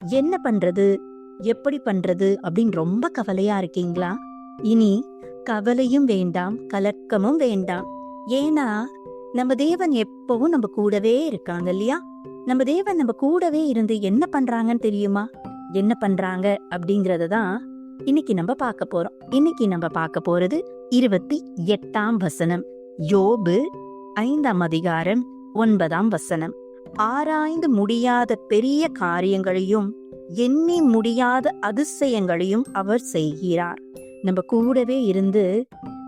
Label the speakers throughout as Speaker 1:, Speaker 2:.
Speaker 1: என்ன பண்றது, எப்படி பண்றது அப்படின்னு ரொம்ப கவலையா இருக்கீங்களா? இனி கவலையும் வேண்டாம், கலக்கமும் வேண்டாம். ஏன்னா நம்ம தேவன் எப்பவும் நம்ம கூடவே இருக்காங்க இல்லையா? நம்ம தேவன் நம்ம கூடவே இருந்து என்ன பண்றாங்கன்னு தெரியுமா? என்ன பண்றாங்க அப்படிங்கறத தான் இன்னைக்கு நம்ம பார்க்க போறோம். இன்னைக்கு நம்ம பார்க்க போறது 28ஆம் வசனம். யோபு 5ஆம் அதிகாரம் 9ஆம் வசனம். ஆராய்ந்து முடியாத பெரிய காரியங்களையும் எண்ணி முடியாத அதிசயங்களையும் அவர் செய்கிறார். நம்ம கூடவே இருந்து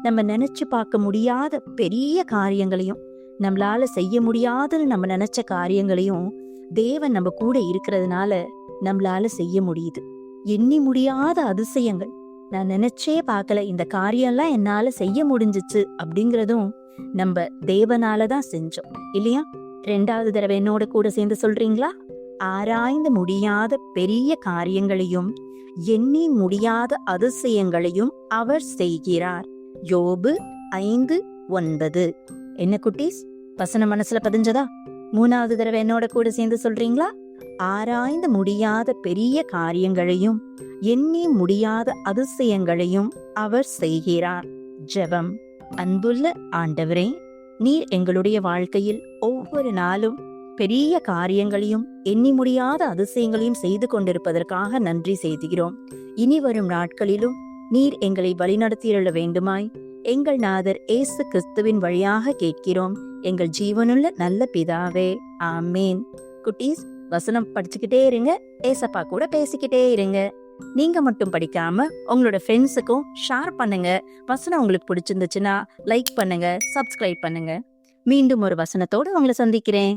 Speaker 1: நம்ம நினைச்சு பார்க்க முடியாத பெரிய காரியங்களையும், நம்மளால செய்ய முடியாதுன்னு நம்ம நினைச்ச காரியங்களையும் தேவன் நம்ம கூட இருக்கிறதுனால நம்மளால செய்ய முடியுது. எண்ணி முடியாத அதிசயங்கள், நான் நினைச்சே பார்க்கல இந்த காரியம்லாம் என்னால செய்ய முடிஞ்சிச்சு அப்படிங்கறதும் நம்ம தேவனாலதான் செஞ்சோம் இல்லையா? 2வது தடவை என்னோட கூட சேர்ந்து சொல்றீங்களா? ஆராய்ந்து முடியாத பெரிய காரியங்களையும் எண்ணி முடியாத அதிசயங்களையும் அவர் செய்கிறார். யோபு 5:9. என்ன குட்டீஸ், வசனம் மனசுல பதிஞ்சதா? 3வது தடவை என்னோட கூட சேர்ந்து சொல்றீங்களா? ஆராய்ந்து முடியாத பெரிய காரியங்களையும் எண்ணி முடியாத அதிசயங்களையும் அவர் செய்கிறார். ஜெபம். அன்புள்ள ஆண்டவரே, நீர் எங்களுடைய வாழ்க்கையில் ஒவ்வொரு நாளும் பெரிய காரியங்களையும் எண்ணி முடியாத அதிசயங்களையும் செய்து கொண்டிருப்பதற்காக நன்றி செய்கிறோம். இனி வரும் நாட்களிலும் நீர் எங்களை வழிநடத்தியுள்ள வேண்டுமாய் எங்கள் நாதர் இயேசு கிறிஸ்துவின் வழியாக கேட்கிறோம், எங்கள் ஜீவனுள்ள நல்ல பிதாவே, ஆமேன். குட்டீஸ், வசனம் படிச்சுக்கிட்டே இருங்க, ஏசப்பா கூட பேசிக்கிட்டே இருங்க. நீங்க மட்டும் படிக்காம உங்களோட ஃப்ரெண்ட்ஸுக்கும் ஷேர் பண்ணுங்க. வசனம் உங்களுக்கு பிடிச்சிருந்துச்சுன்னா லைக் பண்ணுங்க, சப்ஸ்கிரைப் பண்ணுங்க. மீண்டும் ஒரு வசனத்தோடு உங்களை சந்திக்கிறேன்.